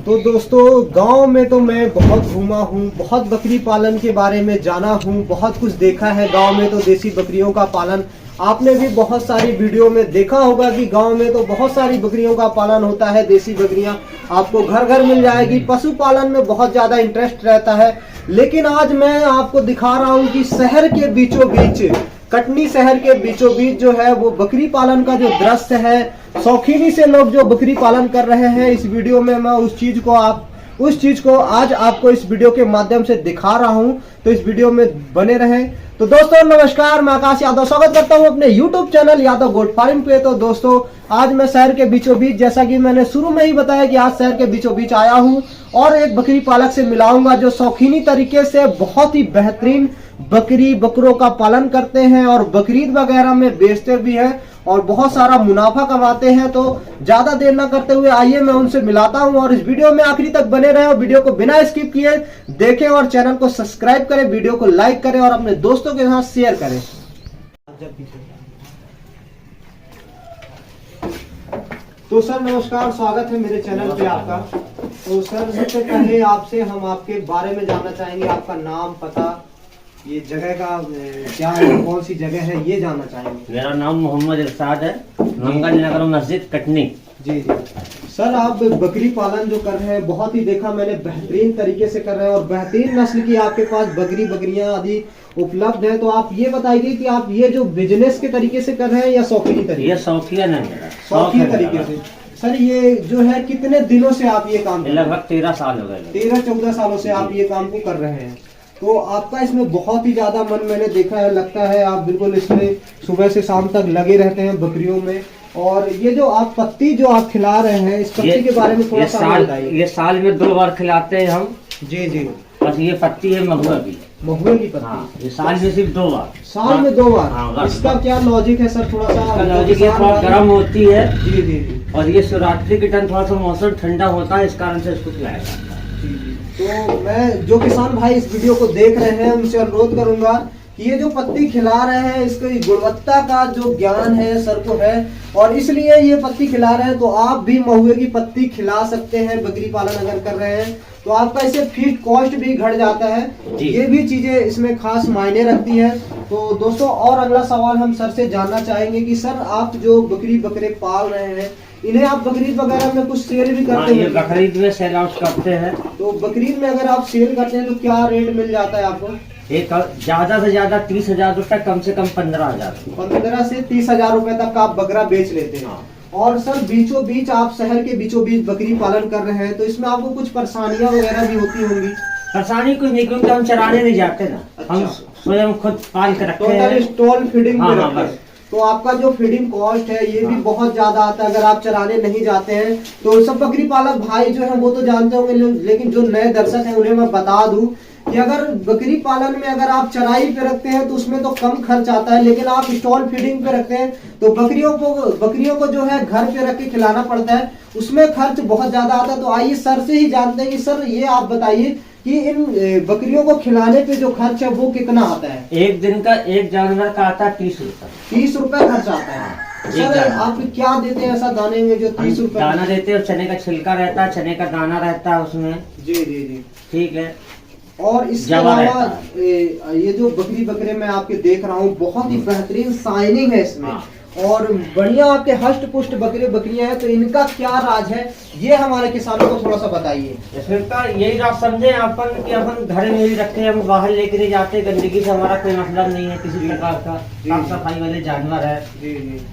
तो दोस्तों गांव में तो मैं बहुत घूमा हूँ, बहुत बकरी पालन के बारे में जाना हूँ, बहुत कुछ देखा है। गांव में तो देसी बकरियों का पालन आपने भी बहुत सारी वीडियो में देखा होगा कि गांव में तो बहुत सारी बकरियों का पालन होता है। देसी बकरियां आपको घर घर मिल जाएगी। पशुपालन में बहुत ज्यादा इंटरेस्ट रहता है। लेकिन आज मैं आपको दिखा रहा हूँ कि शहर के बीचों बीच, कटनी शहर के बीचों बीच जो है वो बकरी पालन का जो दृश्य है, शौकीनी से लोग जो बकरी पालन कर रहे हैं, इस वीडियो में मैं उस चीज को आज आपको इस वीडियो के माध्यम से दिखा रहा हूं। तो इस वीडियो में बने रहें। तो दोस्तों नमस्कार, मैं आकाश यादव स्वागत करता हूं अपने YouTube channel Yadav goat farm पे। तो दोस्तों आज मैं शहर के बीचों बीच, जैसा कि मैंने शुरू में ही बताया कि आज शहर के बीचों बीच आया हूं और एक बकरी पालक से मिलाऊंगा जो शौकीनी तरीके से बहुत ही बेहतरीन बकरों का पालन करते हैं और बकरीद वगैरह में बेचते भी हैं और बहुत सारा मुनाफा कमाते हैं। तो ज्यादा देर न करते हुए आइए मैं उनसे मिलाता हूं और इस वीडियो में आखिरी तक बने रहे और वीडियो को बिना स्किप किए देखें और चैनल को सब्सक्राइब करें, वीडियो को लाइक करें और अपने दोस्तों के साथ शेयर करें। तो सर नमस्कार, स्वागत है मेरे चैनल पे आपका। तो सर सबसे पहले आपसे हम आपके बारे में जानना चाहेंगे, आपका नाम, पता, ये जगह का क्या है, कौन सी जगह है, ये जानना चाहेंगे। मेरा नाम मोहम्मद इरशाद है, मंगल नगर मस्जिद कटनी। जी जी सर, आप बकरी पालन जो कर रहे हैं बहुत ही देखा मैंने बेहतरीन तरीके से कर रहे हैं और बेहतरीन नस्ल की आपके पास बकरियां आदि उपलब्ध है। तो आप ये बताइए कि आप ये जो बिजनेस के तरीके से कर रहे हैं या शौकीनी तरीके? ये शौकिया नहीं है, शौकीनी तरीके से। सर ये जो है कितने दिनों से आप ये काम? लगभग 13 साल हो गए। 13-14 सालों से आप ये काम को कर रहे हैं। तो आपका इसमें बहुत ही ज्यादा मन मैंने देखा है, लगता है आप बिल्कुल इसमें सुबह से शाम तक लगे रहते हैं बकरियों में। और ये जो आप पत्ती जो आप खिला रहे हैं, इस पत्ती के बारे में थोड़ा सा बताइए। ये साल में 2 बार खिलाते हैं हम। जी जी। बस ये पत्ती है महुआ की पत्ती। हाँ, ये साल में सिर्फ 2 बार। साल में 2 बार। हाँ, इसका क्या लॉजिक है सर? थोड़ा सा लॉजिक है, थोड़ा गर्म होती है। जी जी जी। और ये शिवरात्रि के टाइम थोड़ा सा मौसम ठंडा होता है, इस कारण से इसको खिलाया जाता है। तो मैं जो किसान भाई इस वीडियो को देख रहे हैं उनसे अनुरोध करूंगा कि ये जो पत्ती खिला रहे हैं इसकी गुणवत्ता का जो ज्ञान है सर को है और इसलिए ये पत्ती खिला रहे हैं। तो आप भी महुए की पत्ती खिला सकते हैं बकरी पालन अगर कर रहे हैं तो आपका इससे फीड कॉस्ट भी घट जाता है। ये भी चीजें इसमें खास मायने रखती है। तो दोस्तों और अगला सवाल हम सर से जानना चाहेंगे कि सर आप जो बकरे पाल रहे हैं इन्हें आप बकरीद वगैरह में कुछ सेल भी करते हैं? बकरीद में सेल आउट करते हैं। तो बकरीद में अगर आप सेल करते हैं तो क्या रेट मिल जाता है आपको? एक ज्यादा से ज्यादा 30,000 रुपए, कम से कम 15,000। 15 से 30,000 रुपए तक का आप बकरा बेच लेते हैं। और सर बीचों बीच आप शहर के बीचों बीच बकरी पालन कर रहे हैं तो इसमें आपको कुछ परेशानियां वगैरह भी होती होंगी? परेशानी कुछ नहीं, क्योंकि हम चराने नहीं जाते ना। अच्छा। हम स्वयं खुद पाल के रखते हैं। स्टॉल फीडिंग में रखते हैं। बस। तो आपका जो फीडिंग कॉस्ट है ये भी बहुत ज्यादा आता है अगर आप चराने नहीं जाते हैं। तो सब बकरी पालक भाई जो है वो तो जानते होंगे, लेकिन जो नए दर्शक हैं उन्हें मैं बता दूं कि अगर बकरी पालन में अगर आप चराई पे रखते हैं तो उसमें तो कम खर्च आता है, लेकिन आप स्टॉल फीडिंग पे रखते हैं तो बकरियों को जो है घर पे रख के खिलाना पड़ता है, उसमें खर्च बहुत ज्यादा आता है। तो आइए सर से ही जानते हैं कि सर ये आप बताइए कि इन बकरियों को खिलाने पे जो खर्च है वो कितना आता है? एक दिन का एक जानवर का आता है 30 रुपए। 30 रुपए खर्च आता है। सर आप क्या देते हैं ऐसा दाने में जो 30 रुपए? दाना देते हैं, चने का छिलका रहता है, चने का दाना रहता है उसमें। जी जी जी, ठीक है। और इसके अलावा ये जो बकरे मैं आपके देख रहा हूँ बहुत ही बेहतरीन शाइनिंग है इसमें। हाँ। और बढ़िया आपके हष्ट पुष्ट बकरियां हैं। तो इनका क्या राज है ये हमारे किसानों को थोड़ा सा बताइए। इसका यही राज समझे अपन कि अपन घर में ही रखते हैं, हम बाहर लेके नहीं जाते। गंदगी से हमारा कोई मतलब नहीं है किसी प्रकार का। साफ सफाई वाले जानवर है। जी जी।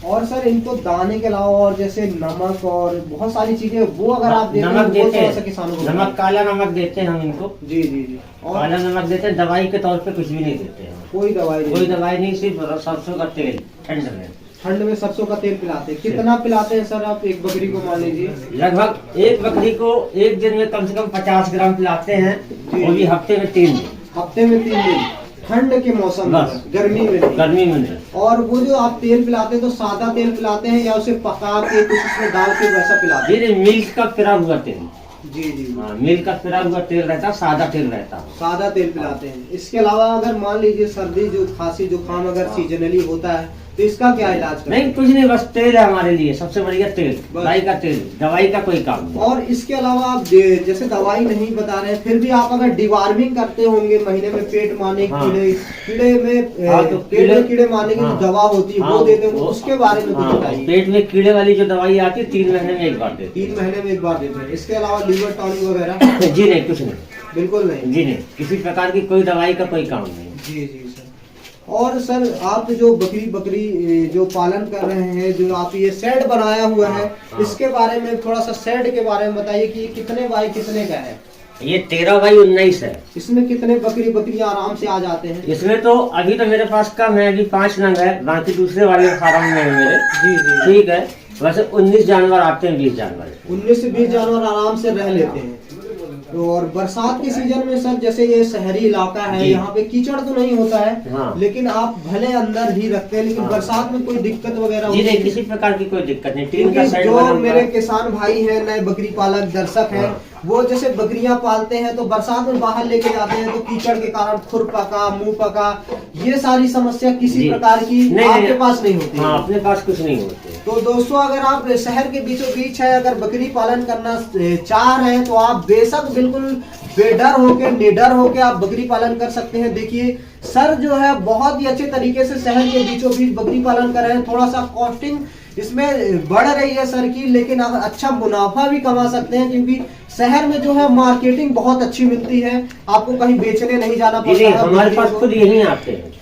और सर इनको दाने के अलावा और जैसे नमक और बहुत सारी चीजें वो अगर आप देते नमक देते हैं किसानों को? नमक, काला नमक देते हैं हम इनको। जी जी जी। और काला नमक देते हैं, दवाई के तौर पे कुछ भी नहीं देते हैं। कोई दवाई नहीं, सिर्फ सरसों का तेल ठंड में सरसों का तेल पिलाते हैं। कितना पिलाते हैं सर आप एक बकरी को? मान लीजिए लगभग एक बकरी को एक दिन में कम से कम 50 ग्राम पिलाते हैं, वो भी हफ्ते में 3 दिन। हफ्ते में 3 दिन ठंड के मौसम में, गर्मी में नहीं। और वो जो आप तेल पिलाते हैं तो सादा तेल पिलाते हैं या उसे पका के कुछ उसमें डाल के वैसा पिलाते हैं? मिल्क का पिरा हुआ तेल। जी जी। मिल्क का पिरा हुआ तेल रहता है, सादा तेल रहता है। सादा तेल पिलाते हैं। इसके अलावा अगर मान लीजिए सर्दी जो खांसी जुकाम अगर सीजनली होता है तो इसका क्या इलाज करते नहीं कुछ नहीं, बस तेल है हमारे लिए सबसे बढ़िया तेल, गाय का तेल, दवाई का कोई काम नहीं। और इसके अलावा आप जैसे दवाई नहीं बता रहे हैं, फिर भी आप अगर डिवार्मिंग करते होंगे महीने में, पेट मारने हाँ। कीड़े में हाँ, तो पेट में कीड़े मारने की जो दवा होती है हाँ, वो देते होंगे, उसके बारे में कुछ बताइए। पेट में कीड़े वाली जो दवाई आती है 3 महीने में एक बार देते 3 महीने में एक बार देते हैं। इसके अलावा लीवर टॉनिक वगैरह हैं। जी नहीं, कुछ नहीं, बिल्कुल नहीं। जी नहीं, किसी प्रकार की कोई दवाई का कोई काम नहीं। जी जी सर। और सर आप जो बकरी जो पालन कर रहे हैं, जो आप ये शेड बनाया हुआ है, हाँ। इसके बारे में थोड़ा सा शेड के बारे में बताइए कि ये कितने बाई कितने का है? ये 13 बाई 19 है। इसमें कितने बकरियां आराम से आ जाते हैं? इसमें तो अभी तो मेरे पास कम है, अभी 5 नंग है, बाकी दूसरे वाले फार्म में है मेरे। जी जी। ठीक है, वैसे 19 जानवर आते हैं, 20 जानवर। 19 से 20 जानवर आराम से रह लेते हैं। तो और बरसात के सीजन में सर, जैसे ये शहरी इलाका है, जी। यहाँ पे कीचड़ तो नहीं होता है, हाँ। लेकिन आप भले अंदर ही रखते हैं, लेकिन हाँ। बरसात में कोई दिक्कत वगैरह जी होती नहीं, है? किसी प्रकार की कोई दिक्कत नहीं। टीन का क्योंकि साइड जो बना हुआ मेरे है। किसान भाई हैं, नए बकरी पालक दर्शक हैं, हाँ। वो जैसे बकरियां पालते हैं तो बरसात में बाहर लेके जाते हैं तो कीचड़ के कारण खुर पका, मुंह पका, ये सारी समस्या किसी जी। प्रकार की नहीं, आपके नहीं, पास नहीं होती हाँ, है। अपने पास कुछ नहीं होते। तो दोस्तों, अगर आप शहर के बीचों बीच है, अगर बकरी पालन करना चाह रहे हैं, तो आप बेशक बिल्कुल बेडर होके, निडर होके आप बकरी पालन कर सकते हैं। देखिए सर जो है बहुत ही अच्छे तरीके से शहर के बीचों बीच बकरी पालन कर रहे हैं। थोड़ा सा कॉस्टिंग इसमें बढ़ रही है सर की, लेकिन आप अच्छा मुनाफा भी कमा सकते हैं, क्योंकि शहर में जो है मार्केटिंग बहुत अच्छी मिलती है, आपको कहीं बेचने नहीं जाना पड़ता है। हमारे पास खुद यही आते हैं।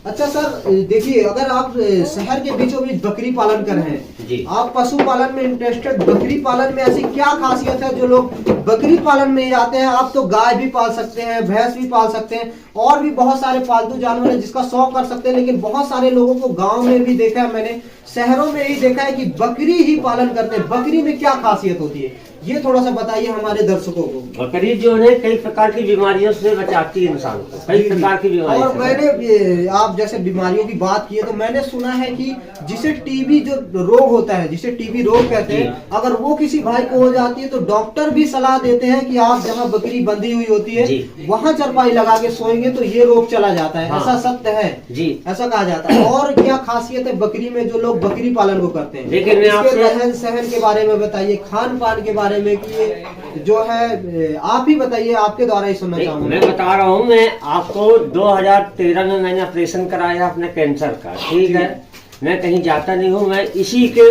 अच्छा सर, देखिए अगर आप शहर के बीचों बीच बकरी पालन कर रहे हैं, जी। आप पशु पालन में इंटरेस्टेड, बकरी पालन में ऐसी क्या खासियत है जो लोग बकरी पालन में जाते हैं? आप तो गाय भी पाल सकते हैं, भैंस भी पाल सकते हैं, और भी बहुत सारे पालतू जानवर हैं जिसका शौक कर सकते हैं, लेकिन बहुत सारे लोगों को गांव में भी देखा है मैंने, शहरों में ही देखा है कि बकरी ही पालन करते हैं। बकरी में क्या खासियत होती है, ये थोड़ा सा बताइए हमारे दर्शकों को। बकरी जो है कई प्रकार की बीमारियों से बचाती है इंसान को, कई प्रकार की बीमारियों और मैंने आप जैसे बीमारियों की बात की है, तो मैंने सुना है कि जिसे टीबी जो रोग होता है, जिसे टीबी रोग कहते हैं, अगर वो किसी भाई को हो जाती है तो डॉक्टर भी सलाह देते हैं कि आप जहाँ बकरी बंधी हुई होती है वहाँ चरपाई लगा के सोएंगे तो ये रोग चला जाता है। हाँ। ऐसा सत्य है जी, ऐसा कहा जाता है। और क्या खासियत है बकरी में जो लोग बकरी पालन को करते हैं? लेकिन मैं इसके आपसे रहन सहन के बारे में बताइए, खान पान के बारे में, कि ये जो है आप ही बताइए, आपके द्वारा ही सुनना चाहूंगा। मैं बता रहा हूँ, मैं आपको 2013 में मैंने ऑपरेशन कराया अपने कैंसर का। ठीक है, मैं कहीं जाता नहीं हूँ, मैं इसी के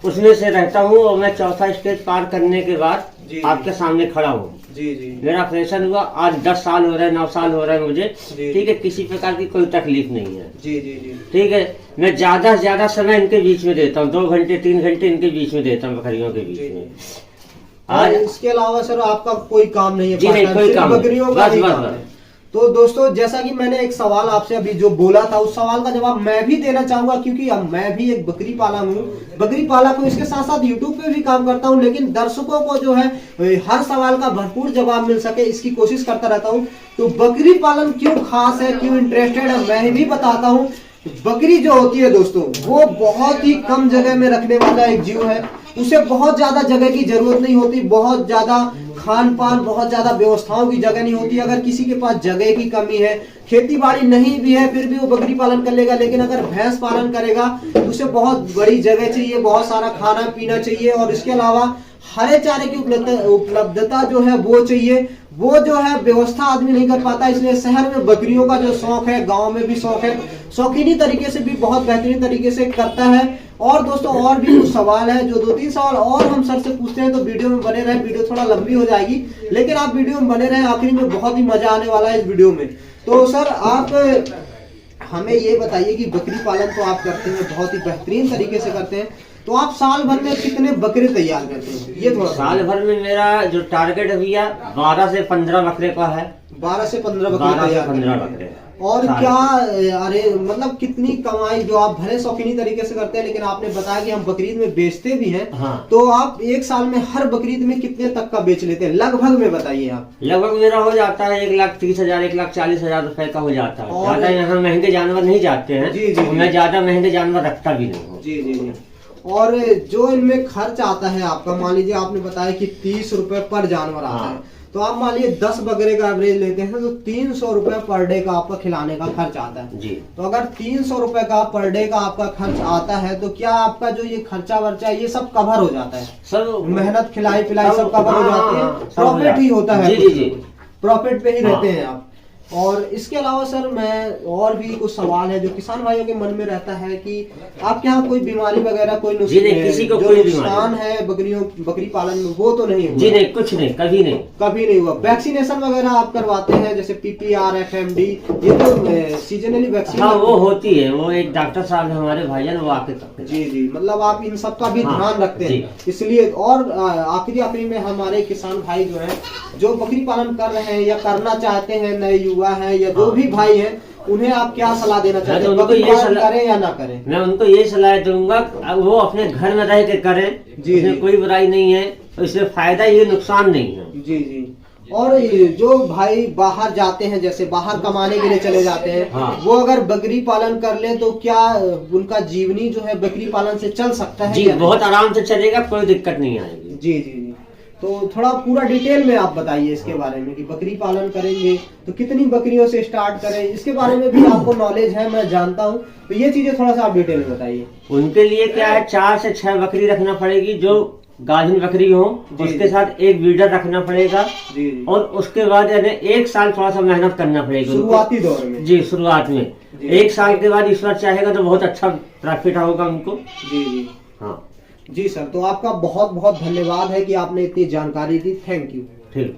उसमें से रहता हूँ, और मैं 4था स्टेज पार करने के बाद आपके सामने खड़ा हूँ। जी जी। मेरा ऑपरेशन हुआ आज 10 साल हो रहे हैं, 9 साल हो रहे हैं मुझे। जी। ठीक है, किसी प्रकार की कोई तकलीफ नहीं है। जी जी जी। ठीक है, मैं ज्यादा से ज्यादा समय इनके बीच में देता हूँ, 2 घंटे 3 घंटे इनके बीच में देता हूँ, बकरियों के बीच में। और इसके अलावा सर आपका कोई काम नहीं है? जी नहीं, कोई काम नहीं, बकरियों का बस ही बस काम बस। है। तो दोस्तों, जैसा कि मैंने एक सवाल आपसे अभी जो बोला था, उस सवाल का जवाब मैं भी देना चाहूंगा, क्योंकि अब मैं भी एक बकरी पाला हूँ, बकरी पालक हूँ, इसके साथ साथ यूट्यूब पे भी काम करता हूँ, लेकिन दर्शकों को जो है हर सवाल का भरपूर जवाब मिल सके इसकी कोशिश करता रहता हूँ। तो बकरी पालन क्यों खास है, क्यों इंटरेस्टेड है, मैं भी बताता हूँ। बकरी जो होती है दोस्तों, वो बहुत ही कम जगह में रखने वाला एक जीव है। उसे बहुत ज्यादा जगह की जरूरत नहीं होती, बहुत ज्यादा खान पान, बहुत ज्यादा व्यवस्थाओं की जगह नहीं होती। अगर किसी के पास जगह की कमी है, खेती बाड़ी नहीं भी है, फिर भी वो बकरी पालन कर लेगा। लेकिन अगर भैंस पालन करेगा तो उसे बहुत बड़ी जगह चाहिए, बहुत सारा खाना पीना चाहिए, और इसके अलावा हरे चारे की उपलब्धता जो है वो चाहिए। वो जो है व्यवस्था आदमी नहीं कर पाता, इसलिए शहर में बकरियों का जो शौक है, गांव में भी शौक है, शौकीनी तरीके से भी बहुत बेहतरीन तरीके से करता है। और दोस्तों, और भी कुछ सवाल है, जो 2-3 सवाल और हम सर से पूछते हैं, तो वीडियो में बने रहे। वीडियो थोड़ा लंबी हो जाएगी, लेकिन आप वीडियो में बने रहे, आखिर में बहुत ही मजा आने वाला है इस वीडियो में। तो सर आप हमें ये बताइए कि बकरी पालन तो आप करते हैं, बहुत ही बेहतरीन तरीके से करते हैं, तो आप साल भर में कितने बकरे तैयार करते हैं? ये थोड़ा साल भर में मेरा जो टारगेट है भैया 12 से 15 बकरे का है। 12 से 15 बकरे तैयार 15 बकरे। और क्या अरे मतलब कितनी कमाई, जो आप भले शौकीनी तरीके से करते हैं, लेकिन आपने बताया कि हम बकरीद में बेचते भी हैं। हाँ। तो आप एक साल में हर बकरीद में कितने तक का बेच लेते हैं, लगभग में बताइए आप। लगभग मेरा हो जाता है 1,30,000 1,40,000 रुपए का हो जाता है। और- ज्यादा यहाँ महंगे जानवर नहीं जाते हैं। जी, जी, जी। मैं ज्यादा महंगे जानवर रखता भी नहीं हूँ। जी जी जी। और जो इनमें खर्च आता है आपका, मान लीजिए आपने बताया कि 30 रुपए पर जानवर आता हाँ। है, तो आप मान लीजिए 10 बकरे का एवरेज लेते हैं तो 300 रुपए पर डे का आपका खिलाने का खर्च आता है जी। तो अगर 300 रुपए का पर डे का आपका खर्च आता है तो क्या आपका जो ये खर्चा वर्चा ये सब कवर हो जाता है? सब मेहनत खिलाई पिलाई सब कवर हो जाती है, प्रॉफिट ही होता है। जी जी जी, प्रॉफिट पे ही रहते हैं आप। और इसके अलावा सर मैं और भी कुछ सवाल है जो किसान भाइयों के मन में रहता है कि आपके यहाँ कोई बीमारी वगैरह कोई जी नहीं, किसी को जो कोई नुकसान है बकरी पालन में वो तो नहीं हुआ? जी नहीं, कुछ नहीं, कभी नहीं, कभी नहीं हुआ। वैक्सीनेशन वगैरह आप करवाते हैं जैसे PPR FMD ये तो सीजनली वैक्सीन? हाँ वो होती है, वो एक डॉक्टर साहब हमारे भाईजान वो आके करते हैं। जी जी, मतलब आप इन सब का भी हाँ, ध्यान रखते हैं इसलिए। और आखिरी में हमारे किसान भाई जो है जो बकरी पालन कर रहे हैं या करना चाहते हैं, नए युवा हैं या जो भी भाई हैं, उन्हें आप क्या सलाह देना चाहते हैं? बकरी पालन करें या ना करें? मैं उनको ये सलाह दूंगा वो अपने घर में रह के करें, इसमें कोई बुराई नहीं है, इसमें फायदा ये नुकसान नहीं है। जी जी। और जो भाई बाहर जाते हैं जैसे बाहर कमाने के लिए चले जाते हैं, हाँ। वो अगर बकरी पालन कर ले तो क्या उनका जीवनी जो है बकरी पालन से चल सकता है? जी बहुत आराम से चलेगा, कोई दिक्कत नहीं आएगी। जी जी जी। तो थोड़ा पूरा डिटेल में आप बताइए इसके बारे में कि बकरी पालन करेंगे तो कितनी बकरियों से स्टार्ट करें, इसके बारे में भी आपको नॉलेज है, मैं जानता हूँ, तो ये चीजें थोड़ा सा आप डिटेल में बताइए। उनके लिए क्या है 4 से 6 बकरी रखना पड़ेगी जो गाभिन बकरी हो, उसके साथ एक ब्रीडर रखना पड़ेगा जी। और उसके बाद यानी 1 साल थोड़ा सा मेहनत करना पड़ेगी शुरुआती दौर में। जी शुरुआत में 1 साल के बाद ईश्वर चाहेगा तो बहुत अच्छा प्रॉफिट होगा उनको। जी जी हाँ जी सर, तो आपका बहुत बहुत धन्यवाद है कि आपने इतनी जानकारी दी। Thank you. ठीक।